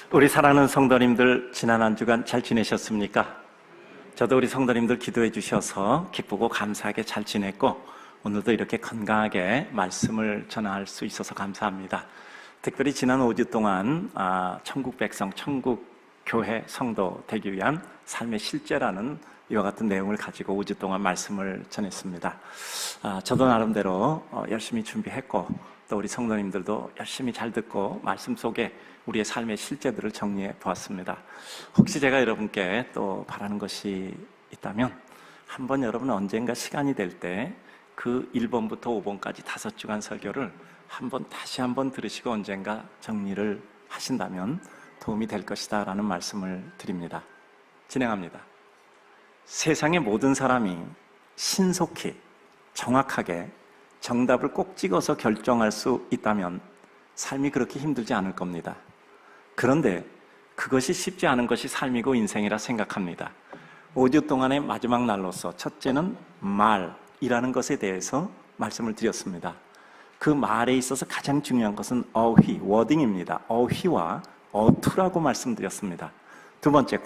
우리 사랑하는 성도님들, 지난 한 주간 잘 지내셨습니까? 저도 우리 성도님들 기도해 주셔서 기쁘고 감사하게 잘 지냈고, 오늘도 이렇게 건강하게 말씀을 전할 수 있어서 감사합니다. 특별히 지난 5주 동안 천국 백성, 천국 교회 성도 되기 위한 삶의 실제라는 이와 같은 내용을 가지고 5주 동안 말씀을 전했습니다. 저도 나름대로 열심히 준비했고, 또 우리 성도님들도 열심히 잘 듣고 말씀 속에 우리의 삶의 실제들을 정리해 보았습니다. 혹시 제가 여러분께 또 바라는 것이 있다면, 한번 여러분 언젠가 시간이 될 때 그 1번부터 5번까지 5주간 설교를 다시 한번 들으시고 언젠가 정리를 하신다면 도움이 될 것이다 라는 말씀을 드립니다. 진행합니다. 세상의 모든 사람이 신속히 정확하게 정답을 꼭 찍어서 결정할 수 있다면 삶이 그렇게 힘들지 않을 겁니다. 그런데 그것이 쉽지 않은 것이 삶이고 인생이라 생각합니다. 5주 동안의 마지막 날로서 첫째는 말이라는 것에 대해서 말씀을 드렸습니다. 그 말에 있어서 가장 중요한 것은 어휘, 워딩입니다. 어휘와 어투라고 말씀드렸습니다. 두 번째,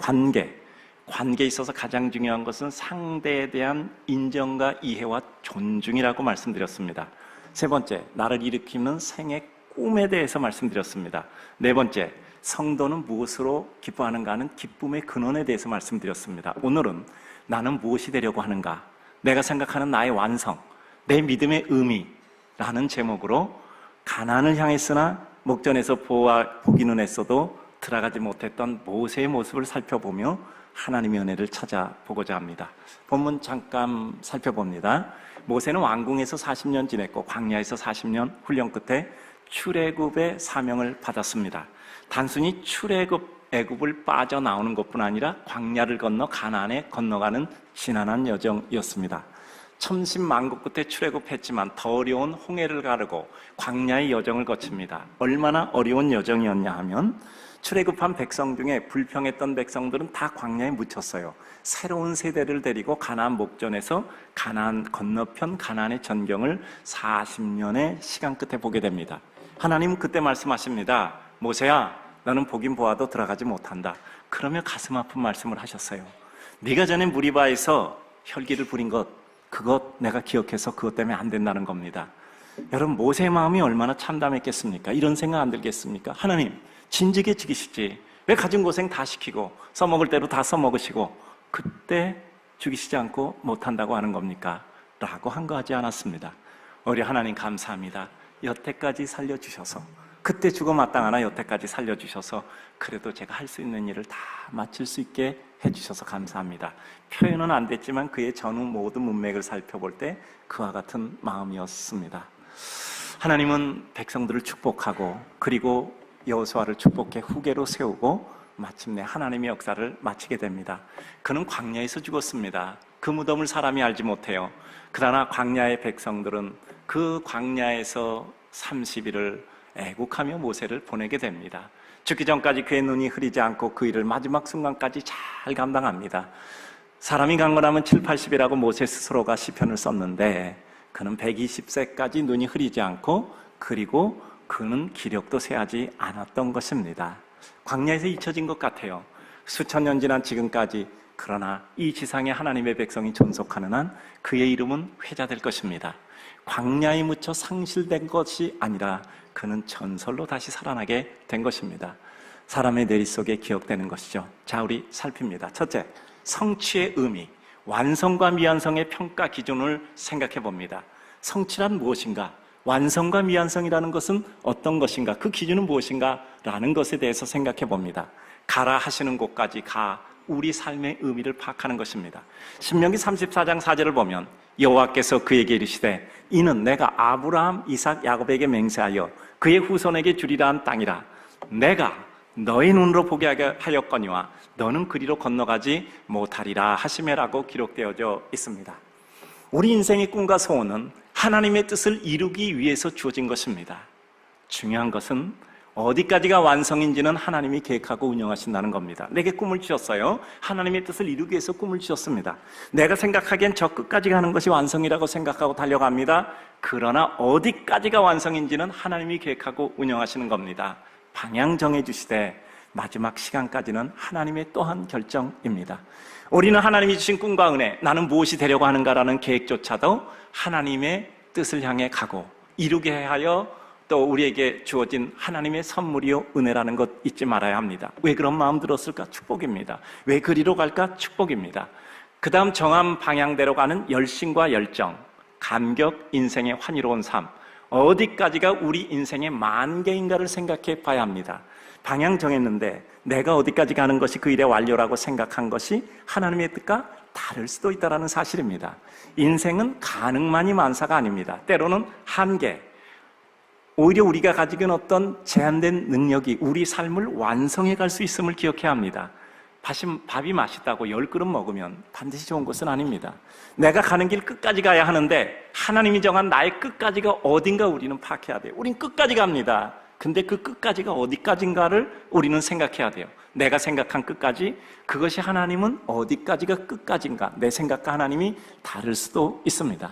관계에 있어서 가장 중요한 것은 상대에 대한 인정과 이해와 존중이라고 말씀드렸습니다. 세 번째, 나를 일으키는 생의 꿈에 대해서 말씀드렸습니다. 네 번째, 성도는 무엇으로 기뻐하는가 하는 기쁨의 근원에 대해서 말씀드렸습니다. 오늘은 나는 무엇이 되려고 하는가, 내가 생각하는 나의 완성, 내 믿음의 의미라는 제목으로 가나안을 향했으나 목전에서 보기는 했어도 들어가지 못했던 모세의 모습을 살펴보며 하나님의 은혜를 찾아보고자 합니다. 본문 잠깐 살펴봅니다. 모세는 왕궁에서 40년 지냈고 광야에서 40년 훈련 끝에 출애굽의 사명을 받았습니다. 단순히 애굽을 빠져나오는 것뿐 아니라 광야를 건너 가나안에 건너가는 지난한 여정이었습니다. 천신만고 끝에 출애굽했지만 더 어려운 홍해를 가르고 광야의 여정을 거칩니다. 얼마나 어려운 여정이었냐 하면, 출애굽한 백성 중에 불평했던 백성들은 다 광야에 묻혔어요. 새로운 세대를 데리고 가나안 목전에서 가나안 건너편 가나안의 전경을 40년의 시간 끝에 보게 됩니다. 하나님은 그때 말씀하십니다. 모세야, 너는 보긴 보아도 들어가지 못한다. 그러며 가슴 아픈 말씀을 하셨어요. 네가 전에 무리바에서 혈기를 부린 그것 내가 기억해서 그것 때문에 안 된다는 겁니다. 여러분, 모세의 마음이 얼마나 참담했겠습니까? 이런 생각 안 들겠습니까? 하나님, 진즉에 죽이시지 왜 가진 고생 다 시키고 써먹을 대로 다 써먹으시고 그때 죽이시지 않고 못한다고 하는 겁니까? 라고 한거하지 않았습니다. 우리 하나님 감사합니다. 여태까지 살려주셔서, 그때 죽어 마땅하나 여태까지 살려주셔서 그래도 제가 할 수 있는 일을 다 마칠 수 있게 해주셔서 감사합니다. 표현은 안 됐지만 그의 전후 모든 문맥을 살펴볼 때 그와 같은 마음이었습니다. 하나님은 백성들을 축복하고, 그리고 여호수아를 축복해 후계로 세우고 마침내 하나님의 역사를 마치게 됩니다. 그는 광야에서 죽었습니다. 그 무덤을 사람이 알지 못해요. 그러나 광야의 백성들은 그 광야에서 30일을 애국하며 모세를 보내게 됩니다. 죽기 전까지 그의 눈이 흐리지 않고 그 일을 마지막 순간까지 잘 감당합니다. 사람이 강건하면 7, 80이라고 모세 스스로가 시편을 썼는데, 그는 120세까지 눈이 흐리지 않고, 그리고 그는 기력도 세하지 않았던 것입니다. 광야에서 잊혀진 것 같아요. 수천 년 지난 지금까지. 그러나 이 지상에 하나님의 백성이 존속하는 한 그의 이름은 회자될 것입니다. 광야에 묻혀 상실된 것이 아니라 그는 전설로 다시 살아나게 된 것입니다. 사람의 뇌리 속에 기억되는 것이죠. 자, 우리 살핍니다. 첫째, 성취의 의미, 완성과 미완성의 평가 기준을 생각해 봅니다. 성취란 무엇인가? 완성과 미완성이라는 것은 어떤 것인가? 그 기준은 무엇인가? 라는 것에 대해서 생각해 봅니다. 가라 하시는 곳까지 우리 삶의 의미를 파악하는 것입니다. 신명기 34장 4절을 보면 여호와께서 그에게 이르시되 이는 내가 아브라함, 이삭, 야곱에게 맹세하여 그의 후손에게 주리라 한 땅이라. 내가 너의 눈으로 보게 하였거니와 너는 그리로 건너가지 못하리라 하시매라고 기록되어져 있습니다. 우리 인생의 꿈과 소원은 하나님의 뜻을 이루기 위해서 주어진 것입니다. 중요한 것은 어디까지가 완성인지는 하나님이 계획하고 운영하신다는 겁니다. 내게 꿈을 주셨어요. 하나님의 뜻을 이루기 위해서 꿈을 주셨습니다. 내가 생각하기엔 저 끝까지 가는 것이 완성이라고 생각하고 달려갑니다. 그러나 어디까지가 완성인지는 하나님이 계획하고 운영하시는 겁니다. 방향 정해주시되 마지막 시간까지는 하나님의 또한 결정입니다. 우리는 하나님이 주신 꿈과 은혜, 나는 무엇이 되려고 하는가라는 계획조차도 하나님의 뜻을 향해 가고 이루게 하여 또 우리에게 주어진 하나님의 선물이요 은혜라는 것 잊지 말아야 합니다. 왜 그런 마음 들었을까? 축복입니다. 왜 그리로 갈까? 축복입니다. 그 다음 정한 방향대로 가는 열심과 열정, 감격, 인생의 환희로운 삶, 어디까지가 우리 인생의 만개인가를 생각해 봐야 합니다. 방향 정했는데 내가 어디까지 가는 것이 그 일의 완료라고 생각한 것이 하나님의 뜻과 다를 수도 있다는 사실입니다. 인생은 가능만이 만사가 아닙니다. 때로는 한계, 오히려 우리가 가지고 있는 어떤 제한된 능력이 우리 삶을 완성해 갈 수 있음을 기억해야 합니다. 밥이 맛있다고 10그릇 먹으면 반드시 좋은 것은 아닙니다. 내가 가는 길 끝까지 가야 하는데 하나님이 정한 나의 끝까지가 어딘가 우리는 파악해야 돼요. 우린 끝까지 갑니다. 근데 그 끝까지가 어디까지인가를 우리는 생각해야 돼요. 내가 생각한 끝까지, 그것이 하나님은 어디까지가 끝까지인가, 내 생각과 하나님이 다를 수도 있습니다.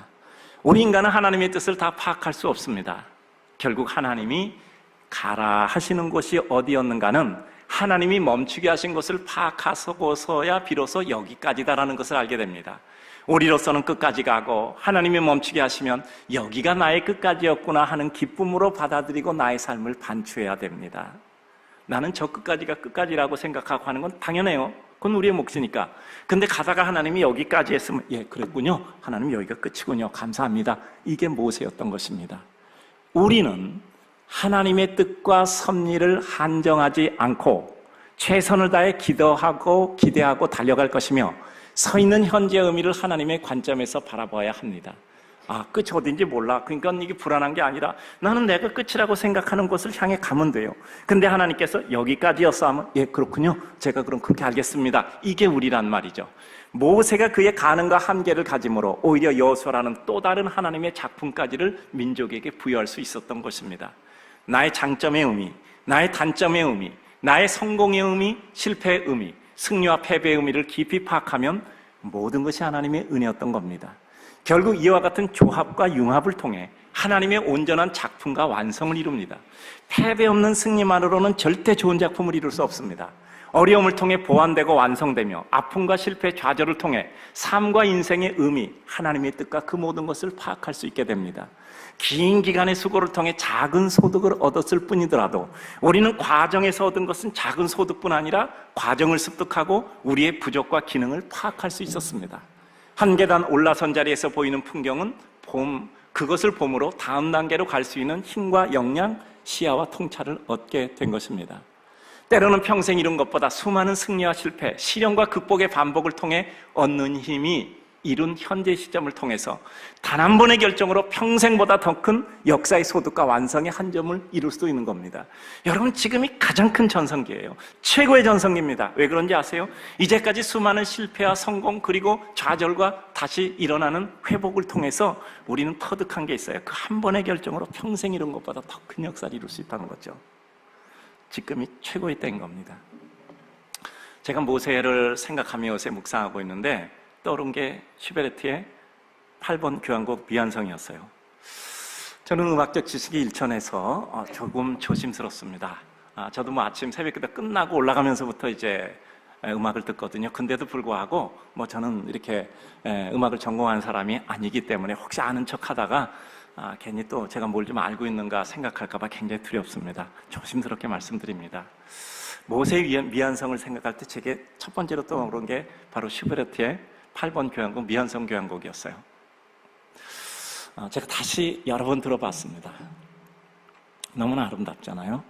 우리 인간은 하나님의 뜻을 다 파악할 수 없습니다. 결국 하나님이 가라 하시는 곳이 어디였는가는 하나님이 멈추게 하신 것을 파악하고서야 비로소 여기까지다라는 것을 알게 됩니다. 우리로서는 끝까지 가고 하나님이 멈추게 하시면 여기가 나의 끝까지였구나 하는 기쁨으로 받아들이고 나의 삶을 반추해야 됩니다. 나는 저 끝까지가 끝까지라고 생각하고 하는 건 당연해요. 그건 우리의 몫이니까. 근데 가다가 하나님이 여기까지 했으면 예, 그랬군요. 하나님 여기가 끝이군요. 감사합니다. 이게 모세였던 것입니다. 우리는 하나님의 뜻과 섭리를 한정하지 않고 최선을 다해 기도하고 기대하고 달려갈 것이며 서 있는 현재의 의미를 하나님의 관점에서 바라봐야 합니다. 끝이 어딘지 몰라. 그러니까 이게 불안한 게 아니라 나는 내가 끝이라고 생각하는 곳을 향해 가면 돼요. 근데 하나님께서 여기까지였어 하면 예, 그렇군요. 제가 그럼 그렇게 알겠습니다. 이게 우리란 말이죠. 모세가 그의 가능과 한계를 가짐으로 오히려 여호수아라는 또 다른 하나님의 작품까지를 민족에게 부여할 수 있었던 것입니다. 나의 장점의 의미, 나의 단점의 의미, 나의 성공의 의미, 실패의 의미, 승리와 패배의 의미를 깊이 파악하면 모든 것이 하나님의 은혜였던 겁니다. 결국 이와 같은 조합과 융합을 통해 하나님의 온전한 작품과 완성을 이룹니다. 패배 없는 승리만으로는 절대 좋은 작품을 이룰 수 없습니다. 어려움을 통해 보완되고 완성되며 아픔과 실패, 좌절을 통해 삶과 인생의 의미, 하나님의 뜻과 그 모든 것을 파악할 수 있게 됩니다. 긴 기간의 수고를 통해 작은 소득을 얻었을 뿐이더라도 우리는 과정에서 얻은 것은 작은 소득뿐 아니라 과정을 습득하고 우리의 부족과 기능을 파악할 수 있었습니다. 한 계단 올라선 자리에서 보이는 풍경은 그것을 봄으로 다음 단계로 갈 수 있는 힘과 역량, 시야와 통찰을 얻게 된 것입니다. 때로는 평생 이룬 것보다 수많은 승리와 실패, 시련과 극복의 반복을 통해 얻는 힘이 이룬 현재 시점을 통해서 단 한 번의 결정으로 평생보다 더 큰 역사의 소득과 완성의 한 점을 이룰 수도 있는 겁니다. 여러분, 지금이 가장 큰 전성기예요. 최고의 전성기입니다. 왜 그런지 아세요? 이제까지 수많은 실패와 성공 그리고 좌절과 다시 일어나는 회복을 통해서 우리는 터득한 게 있어요. 그 한 번의 결정으로 평생 이룬 것보다 더 큰 역사를 이룰 수 있다는 거죠. 지금이 최고의 때인 겁니다. 제가 모세를 생각하며 요새 묵상하고 있는데 떠오른 게 슈베르트의 8번 교향곡 미완성이었어요. 저는 음악적 지식이 일천해서 조금 조심스럽습니다. 저도 아침 새벽기도 끝나고 올라가면서부터 이제 음악을 듣거든요. 근데도 불구하고 저는 이렇게 음악을 전공한 사람이 아니기 때문에 혹시 아는 척 하다가 괜히 또 제가 뭘 좀 알고 있는가 생각할까봐 굉장히 두렵습니다. 조심스럽게 말씀드립니다. 모세의 미완성을 생각할 때 제게 첫 번째로 떠오른 게 바로 슈베르트의 8번 교향곡 미완성 교향곡이었어요. 제가 다시 여러 번 들어봤습니다. 너무나 아름답잖아요.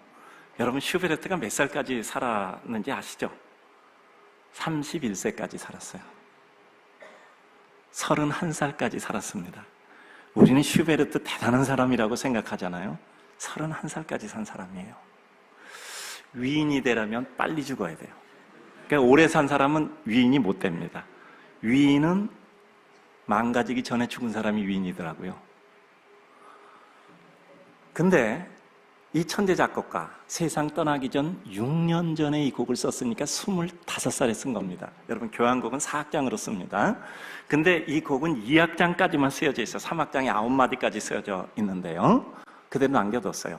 여러분, 슈베르트가 몇 살까지 살았는지 아시죠? 31세까지 살았어요. 31살까지 살았습니다. 우리는 슈베르트 대단한 사람이라고 생각하잖아요. 31살까지 산 사람이에요. 위인이 되려면 빨리 죽어야 돼요. 그러니까 오래 산 사람은 위인이 못 됩니다. 위인은 망가지기 전에 죽은 사람이 위인이더라고요. 근데 이 천재 작곡가, 세상 떠나기 전 6년 전에 이 곡을 썼으니까 25살에 쓴 겁니다. 여러분, 교향곡은 4악장으로 씁니다. 근데 이 곡은 2악장까지만 쓰여져 있어요. 3악장에 9마디까지 쓰여져 있는데요. 그대로 남겨뒀어요.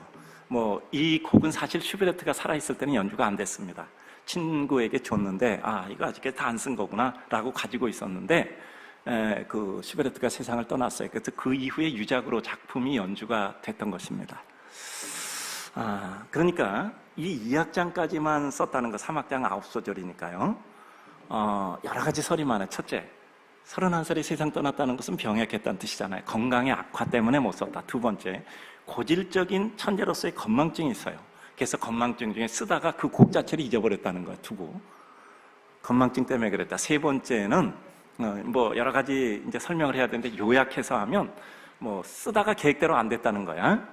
이 곡은 사실 슈베르트가 살아있을 때는 연주가 안 됐습니다. 친구에게 줬는데, 이거 아직까지 다 안 쓴 거구나 라고 가지고 있었는데, 그 슈베르트가 세상을 떠났어요. 그래서 그 이후에 유작으로 작품이 연주가 됐던 것입니다. 그러니까 이 2악장까지만 썼다는 거, 3악장 9소절이니까요. 여러 가지 설이 많아요. 첫째, 31살이 세상 떠났다는 것은 병약했다는 뜻이잖아요. 건강의 악화 때문에 못 썼다. 두 번째, 고질적인 천재로서의 건망증이 있어요. 그래서 건망증 중에 쓰다가 그 곡 자체를 잊어버렸다는 거예요. 두고. 건망증 때문에 그랬다. 세 번째는 여러 가지 이제 설명을 해야 되는데 요약해서 하면 쓰다가 계획대로 안 됐다는 거야.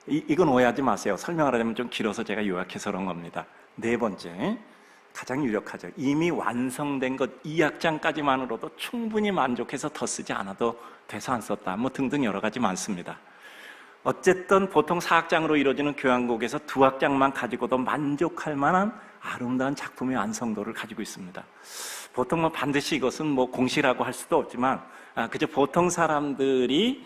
이건 오해하지 마세요. 설명을 하려면 좀 길어서 제가 요약해서 그런 겁니다. 네 번째, 가장 유력하죠. 이미 완성된 것 2악장까지만으로도 충분히 만족해서 더 쓰지 않아도 돼서 안 썼다. 등등 여러 가지 많습니다. 어쨌든 보통 4악장으로 이루어지는 교향곡에서 2악장만 가지고도 만족할 만한 아름다운 작품의 완성도를 가지고 있습니다. 보통 반드시 이것은 공시라고 할 수도 없지만 그저 보통 사람들이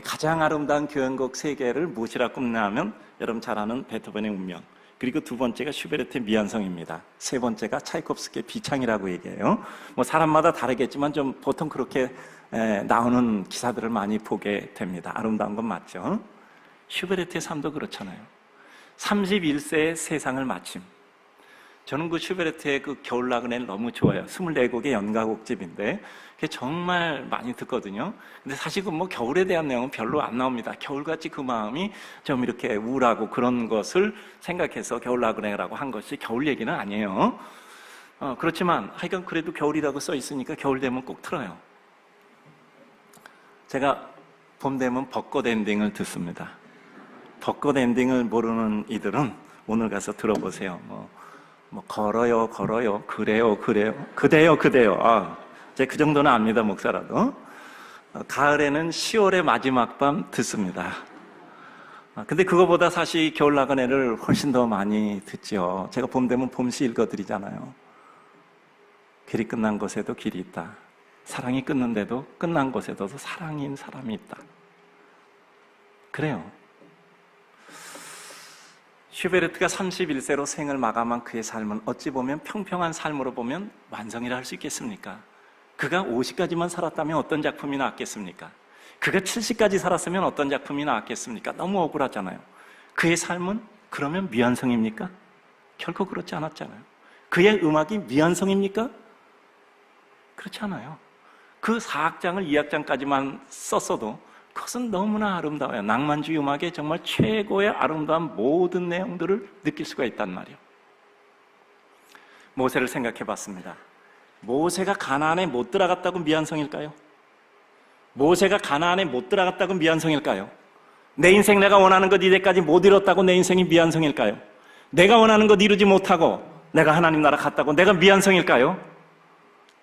가장 아름다운 교향곡 3개를 무엇이라고 꼽냐면 여러분 잘 아는 베토벤의 운명, 그리고 두 번째가 슈베르트의 미완성입니다. 세 번째가 차이콥스키의 비창이라고 얘기해요. 사람마다 다르겠지만 좀 보통 그렇게 나오는 기사들을 많이 보게 됩니다. 아름다운 건 맞죠? 슈베르트의 삶도 그렇잖아요. 31세의 세상을 마침. 저는 그 슈베르트의 그 겨울 나그네를 너무 좋아해요. 24곡의 연가곡집인데 그게 정말 많이 듣거든요. 근데 사실 겨울에 대한 내용은 별로 안 나옵니다. 겨울같이 그 마음이 좀 이렇게 우울하고 그런 것을 생각해서 겨울 나그네라고 한 것이 겨울 얘기는 아니에요. 그렇지만 하여간 그래도 겨울이라고 써 있으니까 겨울 되면 꼭 틀어요. 제가 봄 되면 벚꽃 엔딩을 듣습니다. 벚꽃 엔딩을 모르는 이들은 오늘 가서 들어보세요. 걸어요, 걸어요, 그래요, 그래요, 그대요, 그대요. 제가 그 정도는 압니다, 목사라도. 가을에는 10월의 마지막 밤 듣습니다. 근데 그거보다 사실 겨울 나그네를 훨씬 더 많이 듣죠. 제가 봄 되면 봄시 읽어드리잖아요. 길이 끝난 곳에도 길이 있다. 사랑이 끝는데도 끝난 곳에도 사랑인 사람이 있다. 그래요. 슈베르트가 31세로 생을 마감한 그의 삶은 어찌 보면 평평한 삶으로 보면 완성이라 할 수 있겠습니까? 그가 50까지만 살았다면 어떤 작품이 나왔겠습니까? 그가 70까지 살았으면 어떤 작품이 나왔겠습니까? 너무 억울하잖아요. 그의 삶은 그러면 미완성입니까? 결코 그렇지 않았잖아요. 그의 음악이 미완성입니까? 그렇지 않아요. 그 4악장을 2악장까지만 썼어도 그것은 너무나 아름다워요. 낭만주의 음악의 정말 최고의 아름다운 모든 내용들을 느낄 수가 있단 말이에요. 모세를 생각해 봤습니다. 모세가 가나안에 못 들어갔다고 미완성일까요? 모세가 가나안에 못 들어갔다고 미완성일까요? 내 인생 내가 원하는 것 이때까지 못 이뤘다고 내 인생이 미완성일까요? 내가 원하는 것 이루지 못하고 내가 하나님 나라 갔다고 내가 미완성일까요?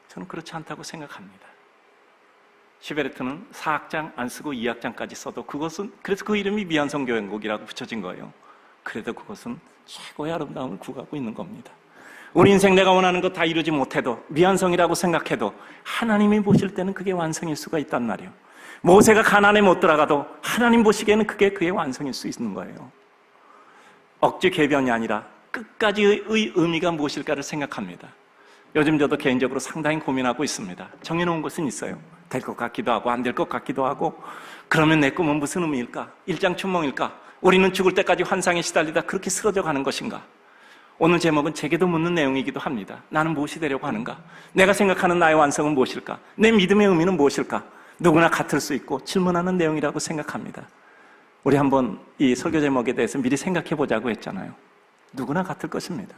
저는 그렇지 않다고 생각합니다. 슈베르트는 4악장 안 쓰고 2악장까지 써도 그것은, 그래서 그 이름이 미완성 교향곡이라고 붙여진 거예요. 그래도 그것은 최고의 아름다움을 구가고 있는 겁니다. 우리 인생 내가 원하는 것 다 이루지 못해도, 미완성이라고 생각해도 하나님이 보실 때는 그게 완성일 수가 있단 말이에요. 모세가 가나안에 못 들어가도 하나님 보시기에는 그게 그의 완성일 수 있는 거예요. 억지 궤변이 아니라 끝까지의 의미가 무엇일까를 생각합니다. 요즘 저도 개인적으로 상당히 고민하고 있습니다. 정해놓은 것은 있어요. 될 것 같기도 하고 안 될 것 같기도 하고, 그러면 내 꿈은 무슨 의미일까? 일장춘몽일까? 우리는 죽을 때까지 환상에 시달리다 그렇게 쓰러져 가는 것인가? 오늘 제목은 제게도 묻는 내용이기도 합니다. 나는 무엇이 되려고 하는가? 내가 생각하는 나의 완성은 무엇일까? 내 믿음의 의미는 무엇일까? 누구나 같을 수 있고 질문하는 내용이라고 생각합니다. 우리 한번 이 설교 제목에 대해서 미리 생각해 보자고 했잖아요. 누구나 같을 것입니다.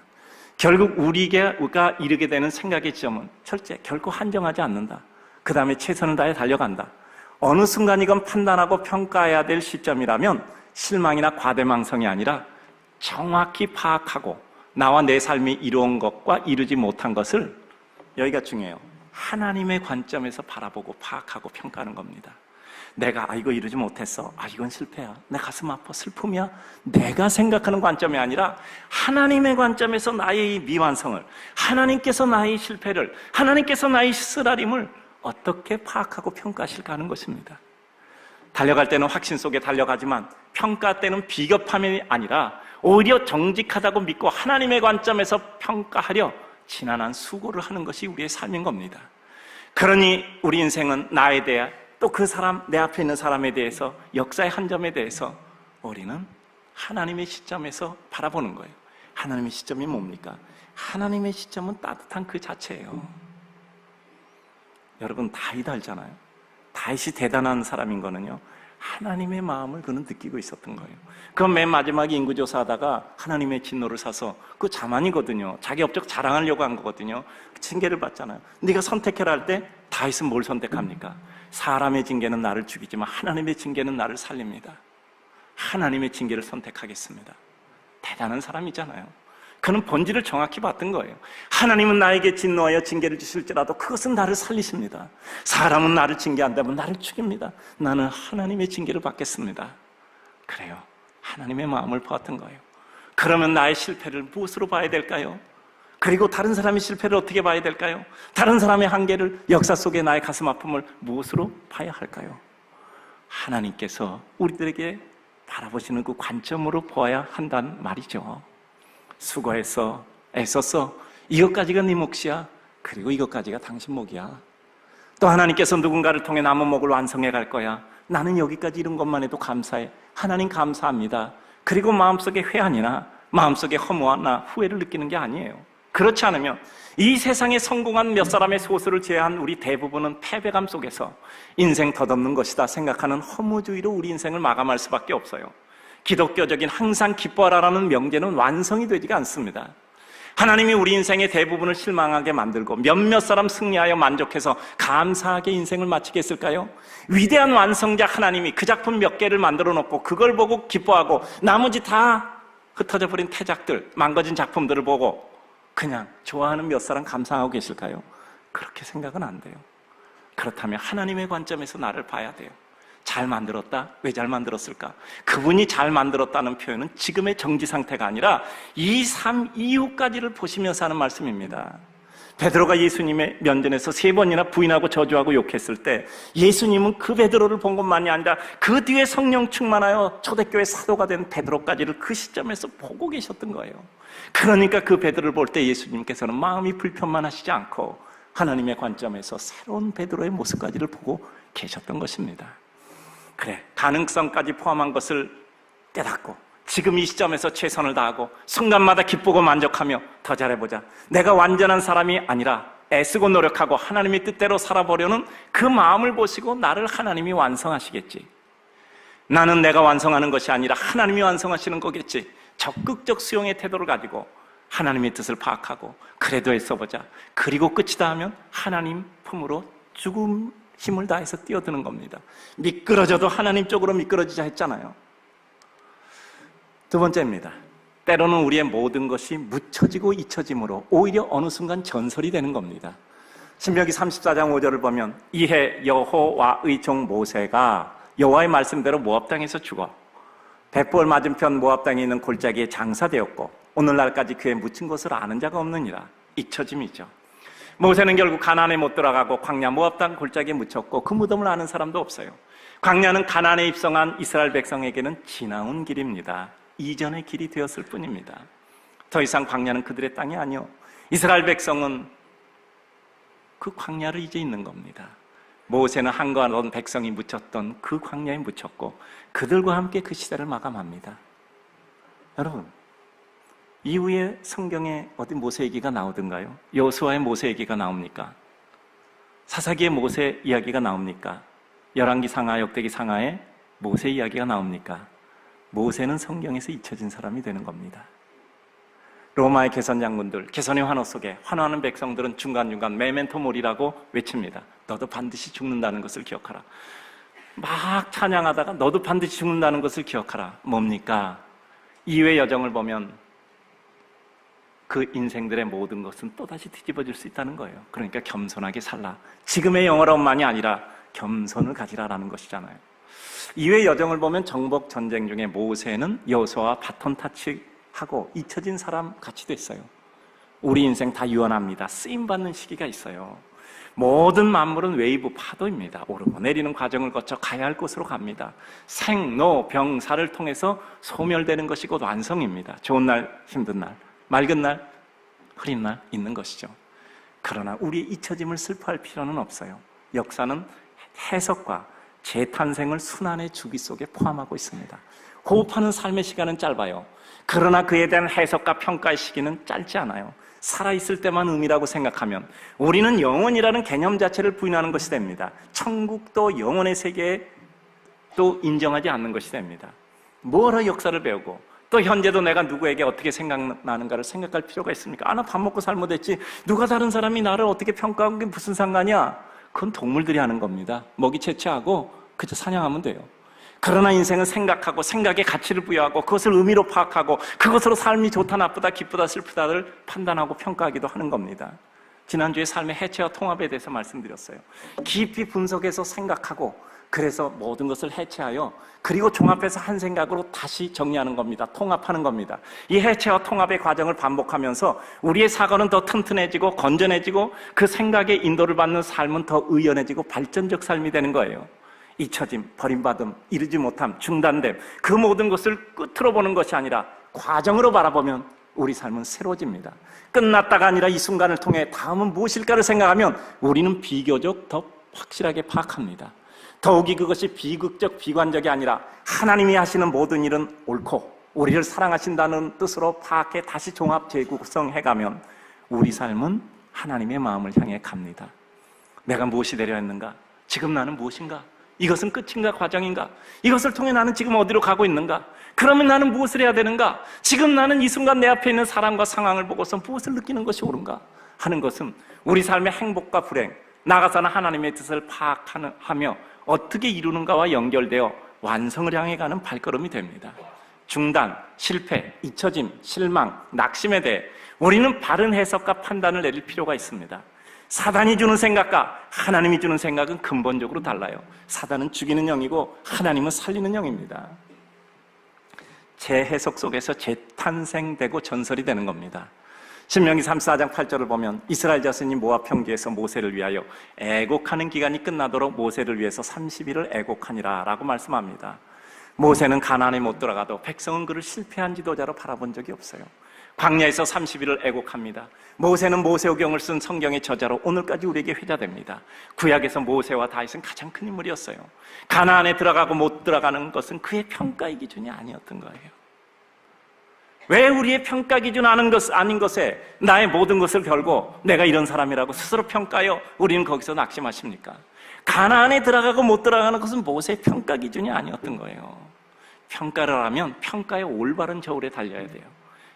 결국 우리가 이르게 되는 생각의 지점은 첫째, 결코 한정하지 않는다. 그 다음에 최선을 다해 달려간다. 어느 순간이건 판단하고 평가해야 될 시점이라면 실망이나 과대망성이 아니라 정확히 파악하고 나와 내 삶이 이루은 것과 이루지 못한 것을, 여기가 중요해요, 하나님의 관점에서 바라보고 파악하고 평가하는 겁니다. 내가 이거 이루지 못했어, 이건 실패야, 내 가슴 아파, 슬픔이야, 내가 생각하는 관점이 아니라 하나님의 관점에서 나의 이 미완성을, 하나님께서 나의 실패를, 하나님께서 나의 쓰라림을 어떻게 파악하고 평가하실까 하는 것입니다. 달려갈 때는 확신 속에 달려가지만 평가 때는 비겁함이 아니라 오히려 정직하다고 믿고 하나님의 관점에서 평가하려 지난한 수고를 하는 것이 우리의 삶인 겁니다. 그러니 우리 인생은 나에 대해 또 그 사람, 내 앞에 있는 사람에 대해서 역사의 한 점에 대해서 우리는 하나님의 시점에서 바라보는 거예요. 하나님의 시점이 뭡니까? 하나님의 시점은 따뜻한 그 자체예요. 여러분 다윗 알잖아요. 다윗이 대단한 사람인 거는요, 하나님의 마음을 그는 느끼고 있었던 거예요. 그건 맨 마지막에 인구조사하다가 하나님의 진노를 사서 그 자만이거든요. 자기 업적 자랑하려고 한 거거든요. 징계를 받잖아요. 네가 선택해라 할 때 다윗은 뭘 선택합니까? 사람의 징계는 나를 죽이지만 하나님의 징계는 나를 살립니다. 하나님의 징계를 선택하겠습니다. 대단한 사람이잖아요. 그는 본질을 정확히 봤던 거예요. 하나님은 나에게 진노하여 징계를 주실지라도 그것은 나를 살리십니다. 사람은 나를 징계한다면 나를 죽입니다. 나는 하나님의 징계를 받겠습니다. 그래요. 하나님의 마음을 보았던 거예요. 그러면 나의 실패를 무엇으로 봐야 될까요? 그리고 다른 사람의 실패를 어떻게 봐야 될까요? 다른 사람의 한계를, 역사 속의 나의 가슴 아픔을 무엇으로 봐야 할까요? 하나님께서 우리들에게 바라보시는 그 관점으로 보아야 한다는 말이죠. 수고했어, 애썼어, 이것까지가 네 몫이야. 그리고 이것까지가 당신 몫이야. 또 하나님께서 누군가를 통해 남은 몫을 완성해 갈 거야. 나는 여기까지 이런 것만 해도 감사해. 하나님 감사합니다. 그리고 마음속에 회한이나 마음속에 허무나 후회를 느끼는 게 아니에요. 그렇지 않으면 이 세상에 성공한 몇 사람의 소수를 제외한 우리 대부분은 패배감 속에서 인생 덧없는 것이다 생각하는 허무주의로 우리 인생을 마감할 수밖에 없어요. 기독교적인 항상 기뻐하라는 명제는 완성이 되지가 않습니다. 하나님이 우리 인생의 대부분을 실망하게 만들고 몇몇 사람 승리하여 만족해서 감사하게 인생을 마치겠을까요? 위대한 완성자 하나님이 그 작품 몇 개를 만들어 놓고 그걸 보고 기뻐하고 나머지 다 흩어져 버린 태작들, 망가진 작품들을 보고 그냥 좋아하는 몇 사람 감상하고 계실까요? 그렇게 생각은 안 돼요. 그렇다면 하나님의 관점에서 나를 봐야 돼요. 잘 만들었다? 왜 잘 만들었을까? 그분이 잘 만들었다는 표현은 지금의 정지 상태가 아니라 이 삶 이후까지를 보시면서 하는 말씀입니다. 베드로가 예수님의 면전에서 3번이나 부인하고 저주하고 욕했을 때 예수님은 그 베드로를 본 것만이 아니라 그 뒤에 성령 충만하여 초대교회 사도가 된 베드로까지를 그 시점에서 보고 계셨던 거예요. 그러니까 그 베드로를 볼 때 예수님께서는 마음이 불편만 하시지 않고 하나님의 관점에서 새로운 베드로의 모습까지를 보고 계셨던 것입니다. 그래, 가능성까지 포함한 것을 깨닫고 지금 이 시점에서 최선을 다하고 순간마다 기쁘고 만족하며 더 잘해보자. 내가 완전한 사람이 아니라 애쓰고 노력하고 하나님의 뜻대로 살아보려는 그 마음을 보시고 나를 하나님이 완성하시겠지. 나는 내가 완성하는 것이 아니라 하나님이 완성하시는 거겠지. 적극적 수용의 태도를 가지고 하나님의 뜻을 파악하고 그래도 애써보자. 그리고 끝이다 하면 하나님 품으로 죽음 힘을 다해서 뛰어드는 겁니다. 미끄러져도 하나님 쪽으로 미끄러지자 했잖아요. 두 번째입니다. 때로는 우리의 모든 것이 묻혀지고 잊혀짐으로 오히려 어느 순간 전설이 되는 겁니다. 신명기 34장 5절을 보면 이해 여호와의 종 모세가 여호와의 말씀대로 모압 땅에서 죽어 벳볼 맞은편 모압 땅에 있는 골짜기에 장사되었고 오늘날까지 그의 묻힌 것을 아는 자가 없느니라. 잊혀짐이죠. 모세는 결국 가나안에 못 들어가고 광야 모압 땅 골짜기에 묻혔고 그 무덤을 아는 사람도 없어요. 광야는 가나안에 입성한 이스라엘 백성에게는 지나온 길입니다. 이전의 길이 되었을 뿐입니다. 더 이상 광야는 그들의 땅이 아니요, 이스라엘 백성은 그 광야를 이제 있는 겁니다. 모세는 한가하던 백성이 묻혔던 그 광야에 묻혔고 그들과 함께 그 시대를 마감합니다. 여러분, 이후에 성경에 어디 모세 얘기가 나오던가요? 여호수아의 모세 얘기가 나옵니까? 사사기의 모세 이야기가 나옵니까? 열왕기 상하, 역대기 상하에 모세 이야기가 나옵니까? 모세는 성경에서 잊혀진 사람이 되는 겁니다. 로마의 개선 장군들, 개선의 환호 속에 환호하는 백성들은 중간중간 메멘토 모리라고 외칩니다. 너도 반드시 죽는다는 것을 기억하라. 막 찬양하다가 너도 반드시 죽는다는 것을 기억하라. 뭡니까? 이후의 여정을 보면 그 인생들의 모든 것은 또다시 뒤집어질 수 있다는 거예요. 그러니까 겸손하게 살라. 지금의 영어로만이 아니라 겸손을 가지라라는 것이잖아요. 이후의 여정을 보면 정복 전쟁 중에 모세는 여호수아와 바톤 타치하고 잊혀진 사람 같이 됐어요. 우리 인생 다 유한합니다. 쓰임받는 시기가 있어요. 모든 만물은 웨이브 파도입니다. 오르고 내리는 과정을 거쳐 가야 할 곳으로 갑니다. 생로 병사를 통해서 소멸되는 것이 곧 완성입니다. 좋은 날, 힘든 날, 맑은 날, 흐린 날 있는 것이죠. 그러나 우리의 잊혀짐을 슬퍼할 필요는 없어요. 역사는 해석과 재탄생을 순환의 주기 속에 포함하고 있습니다. 호흡하는 삶의 시간은 짧아요. 그러나 그에 대한 해석과 평가의 시기는 짧지 않아요. 살아있을 때만 의미라고 생각하면 우리는 영원이라는 개념 자체를 부인하는 것이 됩니다. 천국도 영혼의 세계에 또 인정하지 않는 것이 됩니다. 뭐하러 역사를 배우고 또 현재도 내가 누구에게 어떻게 생각나는가를 생각할 필요가 있습니까? 나 밥 먹고 살면 됐지 누가 다른 사람이 나를 어떻게 평가하는 게 무슨 상관이야? 그건 동물들이 하는 겁니다. 먹이 채취하고 그저 사냥하면 돼요. 그러나 인생은 생각하고 생각에 가치를 부여하고 그것을 의미로 파악하고 그것으로 삶이 좋다 나쁘다 기쁘다 슬프다를 판단하고 평가하기도 하는 겁니다. 지난주에 삶의 해체와 통합에 대해서 말씀드렸어요. 깊이 분석해서 생각하고 그래서 모든 것을 해체하여 그리고 종합해서 한 생각으로 다시 정리하는 겁니다. 통합하는 겁니다. 이 해체와 통합의 과정을 반복하면서 우리의 사고는 더 튼튼해지고 건전해지고 그 생각의 인도를 받는 삶은 더 의연해지고 발전적 삶이 되는 거예요. 잊혀짐, 버림받음, 이루지 못함, 중단됨 그 모든 것을 끝으로 보는 것이 아니라 과정으로 바라보면 우리 삶은 새로워집니다. 끝났다가 아니라 이 순간을 통해 다음은 무엇일까를 생각하면 우리는 비교적 더 확실하게 파악합니다. 더욱이 그것이 비극적, 비관적이 아니라 하나님이 하시는 모든 일은 옳고 우리를 사랑하신다는 뜻으로 파악해 다시 종합 재구성해가면 우리 삶은 하나님의 마음을 향해 갑니다. 내가 무엇이 되려 했는가? 지금 나는 무엇인가? 이것은 끝인가 과정인가? 이것을 통해 나는 지금 어디로 가고 있는가? 그러면 나는 무엇을 해야 되는가? 지금 나는 이 순간 내 앞에 있는 사람과 상황을 보고서 무엇을 느끼는 것이 옳은가? 하는 것은 우리 삶의 행복과 불행, 나아가서는 하나님의 뜻을 파악하며 어떻게 이루는가와 연결되어 완성을 향해 가는 발걸음이 됩니다. 중단, 실패, 잊혀짐, 실망, 낙심에 대해 우리는 바른 해석과 판단을 내릴 필요가 있습니다. 사단이 주는 생각과 하나님이 주는 생각은 근본적으로 달라요. 사단은 죽이는 영이고 하나님은 살리는 영입니다. 재해석 속에서 재탄생되고 전설이 되는 겁니다. 신명기 34장 8절을 보면 이스라엘 자손이 모압 평지에서 모세를 위하여 애곡하는 기간이 끝나도록 모세를 위해서 30일을 애곡하니라 라고 말씀합니다. 모세는 가나안에 못 들어가도 백성은 그를 실패한 지도자로 바라본 적이 없어요. 광야에서 30일을 애곡합니다. 모세는 모세오경을 쓴 성경의 저자로 오늘까지 우리에게 회자됩니다. 구약에서 모세와 다윗은 가장 큰 인물이었어요. 가나안에 들어가고 못 들어가는 것은 그의 평가의 기준이 아니었던 거예요. 왜 우리의 평가 기준 아닌 것에 나의 모든 것을 걸고 내가 이런 사람이라고 스스로 평가하여 우리는 거기서 낙심하십니까? 가나안에 들어가고 못 들어가는 것은 모세의 평가 기준이 아니었던 거예요. 평가를 하면 평가의 올바른 저울에 달려야 돼요.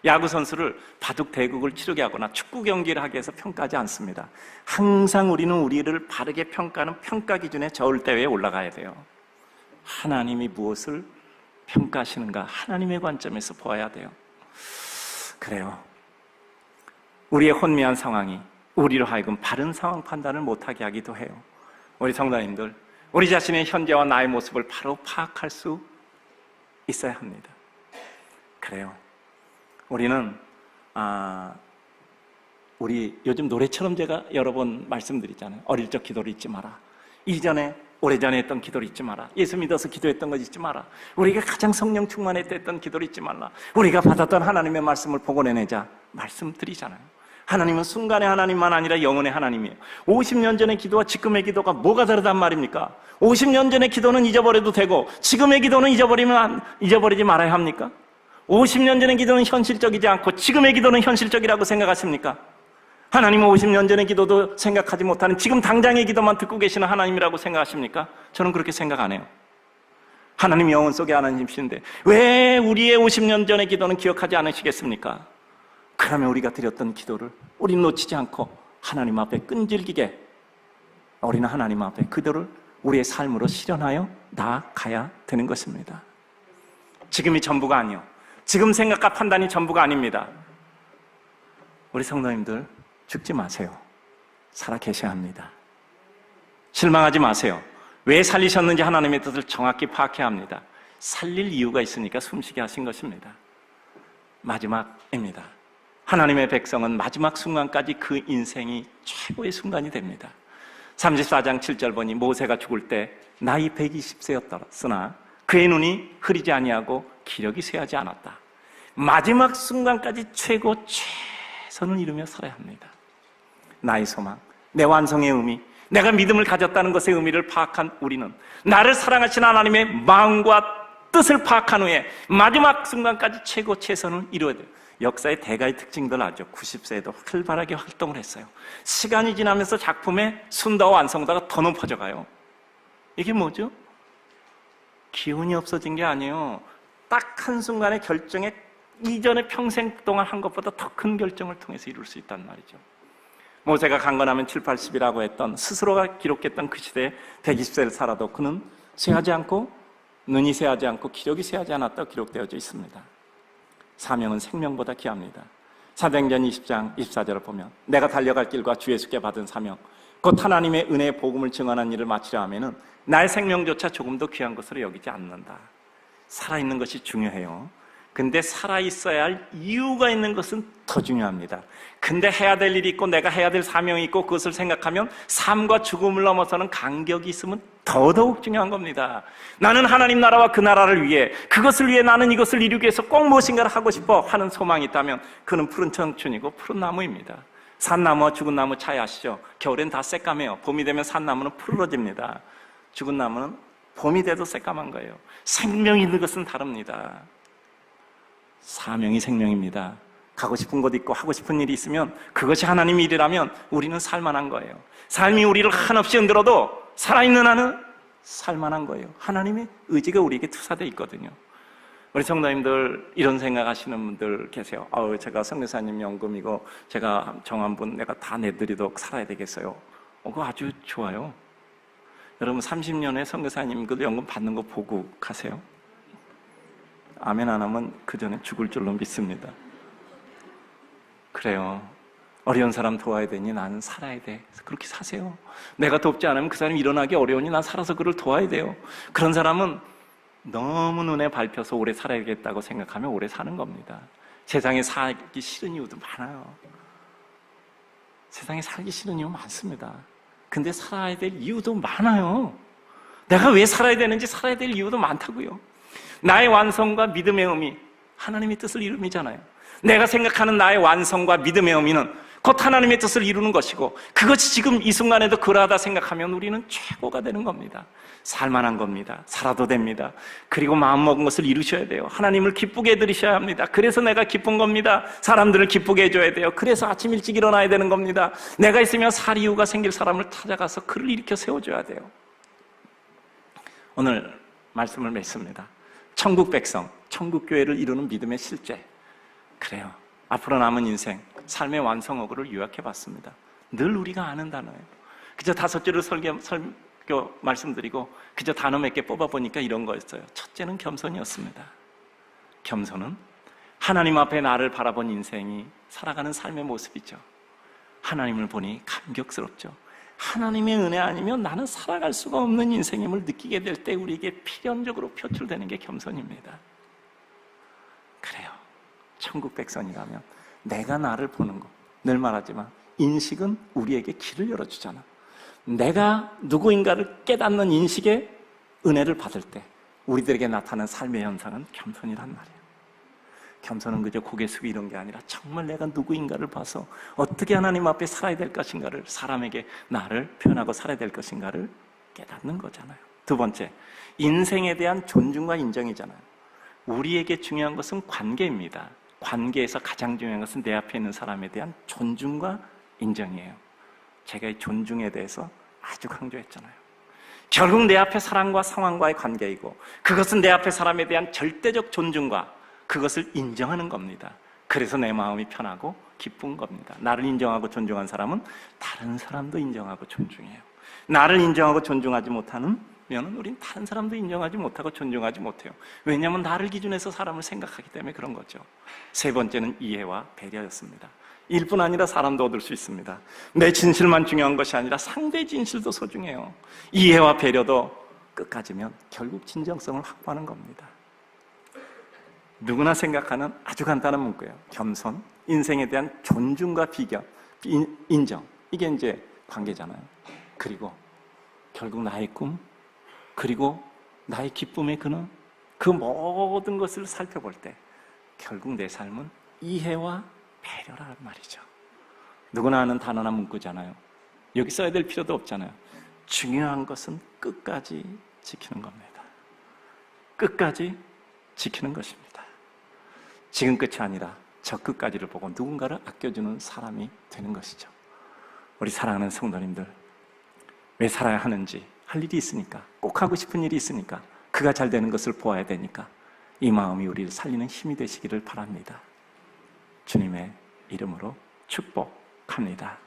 야구 선수를 바둑 대국을 치르게 하거나 축구 경기를 하게 해서 평가하지 않습니다. 항상 우리는 우리를 바르게 평가하는 평가 기준의 저울대회에 올라가야 돼요. 하나님이 무엇을 평가하시는가 하나님의 관점에서 보아야 돼요. 그래요. 우리의 혼미한 상황이 우리로 하여금 바른 상황 판단을 못하게 하기도 해요. 우리 성도님들, 우리 자신의 현재와 나의 모습을 바로 파악할 수 있어야 합니다. 그래요. 우리는 우리 요즘 노래처럼 제가 여러 번 말씀드리잖아요. 어릴 적 기도를 잊지 마라. 이전에 오래전에 했던 기도를 잊지 마라. 예수 믿어서 기도했던 거 잊지 마라. 우리가 가장 성령 충만했던 기도를 잊지 말라. 우리가 받았던 하나님의 말씀을 복원해내자 말씀드리잖아요. 하나님은 순간의 하나님만 아니라 영원의 하나님이에요. 50년 전의 기도와 지금의 기도가 뭐가 다르단 말입니까? 50년 전의 기도는 잊어버려도 되고 지금의 기도는 잊어버리지 말아야 합니까? 50년 전의 기도는 현실적이지 않고 지금의 기도는 현실적이라고 생각하십니까? 하나님은 50년 전의 기도도 생각하지 못하는 지금 당장의 기도만 듣고 계시는 하나님이라고 생각하십니까? 저는 그렇게 생각 안 해요. 하나님 영혼 속의 하나님이신데 왜 우리의 50년 전의 기도는 기억하지 않으시겠습니까? 그러면 우리가 드렸던 기도를 우리는 놓치지 않고 하나님 앞에 끈질기게 우리는 하나님 앞에 그대로 우리의 삶으로 실현하여 나아가야 되는 것입니다. 지금이 전부가 아니요. 지금 생각과 판단이 전부가 아닙니다. 우리 성도님들 죽지 마세요. 살아 계셔야 합니다. 실망하지 마세요. 왜 살리셨는지 하나님의 뜻을 정확히 파악해야 합니다. 살릴 이유가 있으니까 숨쉬게 하신 것입니다. 마지막입니다. 하나님의 백성은 마지막 순간까지 그 인생이 최고의 순간이 됩니다. 34장 7절 보니 모세가 죽을 때 나이 120세였으나 그의 눈이 흐리지 아니하고 기력이 쇠하지 않았다. 마지막 순간까지 최고 최선을 이루며 살아야 합니다. 나의 소망, 내 완성의 의미, 내가 믿음을 가졌다는 것의 의미를 파악한 우리는 나를 사랑하신 하나님의 마음과 뜻을 파악한 후에 마지막 순간까지 최고 최선을 이루어야 돼요. 역사의 대가의 특징들 아죠. 90세에도 활발하게 활동을 했어요. 시간이 지나면서 작품의 순도와 완성도가 더 높아져 가요. 이게 뭐죠? 기운이 없어진 게 아니에요. 딱 한순간의 결정에 이전에 평생 동안 한 것보다 더 큰 결정을 통해서 이룰 수 있단 말이죠. 모세가 강건하면 7, 80이라고 했던 스스로가 기록했던 그 시대에 120세를 살아도 그는 쇠하지 않고 눈이 쇠하지 않고 기력이 쇠하지 않았다고 기록되어져 있습니다. 사명은 생명보다 귀합니다. 사도행전 20장 24절을 보면 내가 달려갈 길과 주 예수께 받은 사명 곧 하나님의 은혜의 복음을 증언한 일을 마치려 하면은 나의 생명조차 조금 더 귀한 것으로 여기지 않는다. 살아있는 것이 중요해요. 근데 살아있어야 할 이유가 있는 것은 더 중요합니다. 근데 해야 될 일이 있고 내가 해야 될 사명이 있고 그것을 생각하면 삶과 죽음을 넘어서는 간격이 있으면 더더욱 중요한 겁니다. 나는 하나님 나라와 그 나라를 위해 그것을 위해 나는 이것을 이루기 위해서 꼭 무엇인가를 하고 싶어 하는 소망이 있다면 그는 푸른 청춘이고 푸른 나무입니다. 산나무와 죽은 나무 차이 아시죠? 겨울엔 다 새까매요. 봄이 되면 산나무는 푸르러집니다. 죽은 나무는 봄이 돼도 새까만 거예요. 생명이 있는 것은 다릅니다. 사명이 생명입니다. 가고 싶은 곳 있고 하고 싶은 일이 있으면 그것이 하나님 일이라면 우리는 살만한 거예요. 삶이 우리를 한없이 흔들어도 살아있는 한은 살만한 거예요. 하나님의 의지가 우리에게 투사되어 있거든요. 우리 성도님들 이런 생각하시는 분들 계세요. 제가 선교사님 연금이고 제가 정한 분 내가 다 내드리도록 살아야 되겠어요. 그거 아주 좋아요. 여러분 30년에 선교사님 그 연금 받는 거 보고 가세요. 아멘 안 하면 그 전에 죽을 줄로 믿습니다. 그래요. 어려운 사람 도와야 되니 나는 살아야 돼. 그렇게 사세요. 내가 돕지 않으면 그 사람이 일어나기 어려우니 난 살아서 그를 도와야 돼요. 그런 사람은 너무 눈에 밟혀서 오래 살아야겠다고 생각하면 오래 사는 겁니다. 세상에 살기 싫은 이유도 많아요. 세상에 살기 싫은 이유 많습니다. 근데 살아야 될 이유도 많아요. 내가 왜 살아야 되는지 살아야 될 이유도 많다고요. 나의 완성과 믿음의 의미, 하나님의 뜻을 이룸이잖아요. 내가 생각하는 나의 완성과 믿음의 의미는 곧 하나님의 뜻을 이루는 것이고 그것이 지금 이 순간에도 그러하다 생각하면 우리는 최고가 되는 겁니다. 살만한 겁니다. 살아도 됩니다. 그리고 마음먹은 것을 이루셔야 돼요. 하나님을 기쁘게 해드리셔야 합니다. 그래서 내가 기쁜 겁니다. 사람들을 기쁘게 해줘야 돼요. 그래서 아침 일찍 일어나야 되는 겁니다. 내가 있으면 살 이유가 생길 사람을 찾아가서 그를 일으켜 세워줘야 돼요. 오늘 말씀을 맺습니다. 천국 백성, 천국 교회를 이루는 믿음의 실제. 그래요. 앞으로 남은 인생, 삶의 완성어구를 요약해봤습니다. 늘 우리가 아는 단어예요. 그저 5줄을 설교 말씀드리고 그저 단어 몇 개 뽑아보니까 이런 거였어요. 첫째는 겸손이었습니다. 겸손은 하나님 앞에 나를 바라본 인생이 살아가는 삶의 모습이죠. 하나님을 보니 감격스럽죠. 하나님의 은혜 아니면 나는 살아갈 수가 없는 인생임을 느끼게 될 때 우리에게 필연적으로 표출되는 게 겸손입니다. 그래요. 천국 백성이라면 내가 나를 보는 거, 늘 말하지만 인식은 우리에게 길을 열어주잖아. 내가 누구인가를 깨닫는 인식의 은혜를 받을 때 우리들에게 나타나는 삶의 현상은 겸손이란 말이에요. 겸손은 그저 고개 숙이 이런 게 아니라 정말 내가 누구인가를 봐서 어떻게 하나님 앞에 살아야 될 것인가를, 사람에게 나를 표현하고 살아야 될 것인가를 깨닫는 거잖아요. 두 번째, 인생에 대한 존중과 인정이잖아요. 우리에게 중요한 것은 관계입니다. 관계에서 가장 중요한 것은 내 앞에 있는 사람에 대한 존중과 인정이에요. 제가 이 존중에 대해서 아주 강조했잖아요. 결국 내 앞에 사람과 상황과의 관계이고 그것은 내 앞에 사람에 대한 절대적 존중과 그것을 인정하는 겁니다. 그래서 내 마음이 편하고 기쁜 겁니다. 나를 인정하고 존중한 사람은 다른 사람도 인정하고 존중해요. 나를 인정하고 존중하지 못하는 면은 우린 다른 사람도 인정하지 못하고 존중하지 못해요. 왜냐하면 나를 기준해서 사람을 생각하기 때문에 그런 거죠. 세 번째는 이해와 배려였습니다. 일뿐 아니라 사람도 얻을 수 있습니다. 내 진실만 중요한 것이 아니라 상대의 진실도 소중해요. 이해와 배려도 끝까지면 결국 진정성을 확보하는 겁니다. 누구나 생각하는 아주 간단한 문구예요. 겸손, 인생에 대한 존중과 비견, 인정. 이게 이제 관계잖아요. 그리고 결국 나의 꿈, 그리고 나의 기쁨의 근원, 그 모든 것을 살펴볼 때 결국 내 삶은 이해와 배려라는 말이죠. 누구나 아는 단어나 문구잖아요. 여기 써야 될 필요도 없잖아요. 중요한 것은 끝까지 지키는 겁니다. 끝까지 지키는 것입니다. 지금 끝이 아니라 저 끝까지를 보고 누군가를 아껴주는 사람이 되는 것이죠. 우리 사랑하는 성도님들, 왜 살아야 하는지, 할 일이 있으니까, 꼭 하고 싶은 일이 있으니까, 그가 잘 되는 것을 보아야 되니까 이 마음이 우리를 살리는 힘이 되시기를 바랍니다. 주님의 이름으로 축복합니다.